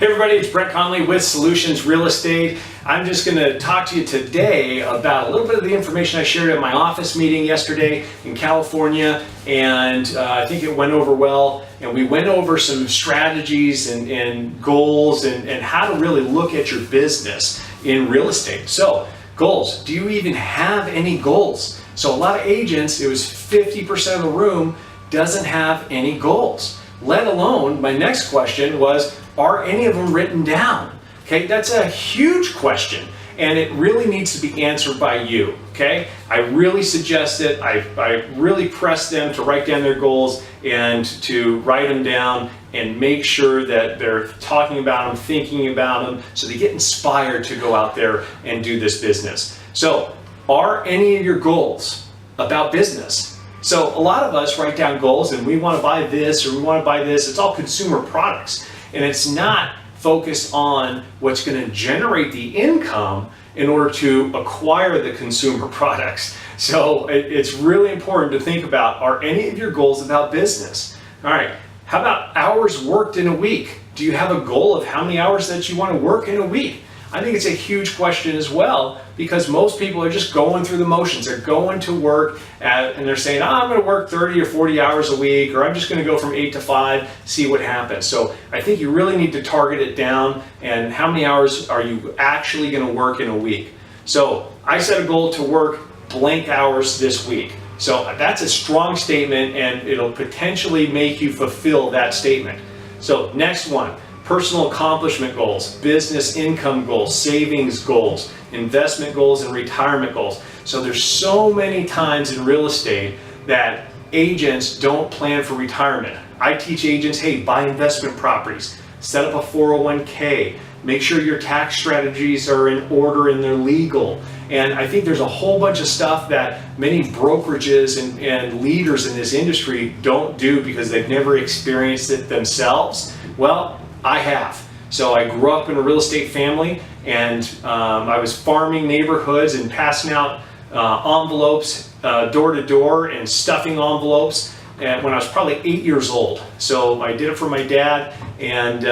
Hey everybody, it's Brett Conley with Solutions Real Estate. I'm just going to talk to you today about a little bit of the information I shared at my office meeting yesterday in California, and I think it went over well. And we went over some strategies and goals and how to really look at your business in real estate. So, goals. Do you even have any goals? So a lot of agents, it was 50% of the room doesn't have any goals. Let alone, my next question was, are any of them written down? Okay, that's a huge question, and it really needs to be answered by you. Okay, I really suggest it. I really press them to write down their goals and to write them down and make sure that they're talking about them, thinking about them, so they get inspired to go out there and do this business. So, are any of your goals about business? So a lot of us write down goals and we want to buy this or we want to buy this. It's all consumer products, and it's not focused on what's going to generate the income in order to acquire the consumer products. So it's really important to think about, are any of your goals about business? All right, how about hours worked in a week? Do you have a goal of how many hours that you want to work in a week? I think it's a huge question as well, because most people are just going through the motions. They're going to work and they're saying, I'm going to work 30 or 40 hours a week, or I'm just going to go from 8 to 5, see what happens. So I think you really need to target it down, and how many hours are you actually going to work in a week? So I set a goal to work blank hours this week. So that's a strong statement, and it'll potentially make you fulfill that statement. So next one. Personal accomplishment goals, business income goals, savings goals, investment goals, and retirement goals. So there's so many times in real estate that agents don't plan for retirement. I teach agents, hey, buy investment properties, set up a 401k, make sure your tax strategies are in order and they're legal. And I think there's a whole bunch of stuff that many brokerages and leaders in this industry don't do because they've never experienced it themselves. Well, I have. So I grew up in a real estate family, and I was farming neighborhoods and passing out envelopes door to door and stuffing envelopes when I was probably 8 years old. So I did it for my dad, and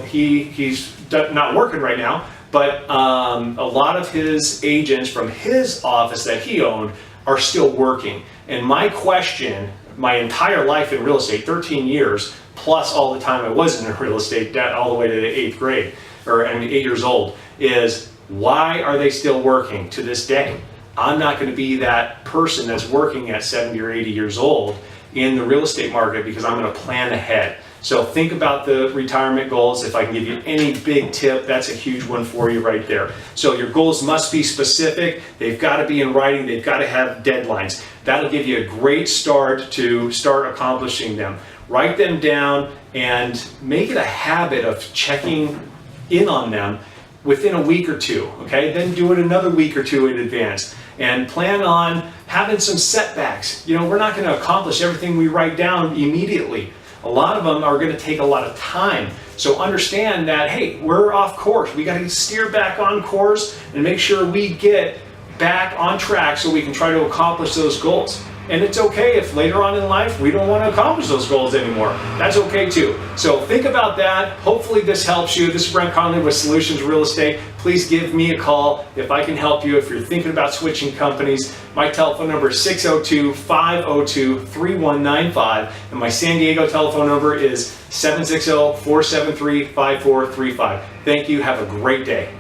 he's not working right now, but a lot of his agents from his office that he owned are still working. And my question, my entire life in real estate, 13 years, plus all the time I was in real estate, all the way to the 8th grade, or 8 years old, is why are they still working to this day? I'm not going to be that person that's working at 70 or 80 years old in the real estate market, because I'm going to plan ahead. So think about the retirement goals. If I can give you any big tip, that's a huge one for you right there. So your goals must be specific. They've got to be in writing. They've got to have deadlines. That'll give you a great start to start accomplishing them. Write them down and make it a habit of checking in on them within a week or two, okay? Then do it another week or two in advance, and plan on having some setbacks. You know, we're not going to accomplish everything we write down immediately. A lot of them are going to take a lot of time. So understand that, hey, we're off course. We got to steer back on course and make sure we get back on track so we can try to accomplish those goals. And it's okay if later on in life we don't want to accomplish those goals anymore. That's okay too. So think about that. Hopefully this helps you. This is Brent Conley with Solutions Real Estate. Please give me a call if I can help you. If you're thinking about switching companies, my telephone number is 602-502-3195, and my San Diego telephone number is 760-473-5435. Thank you. Have a great day.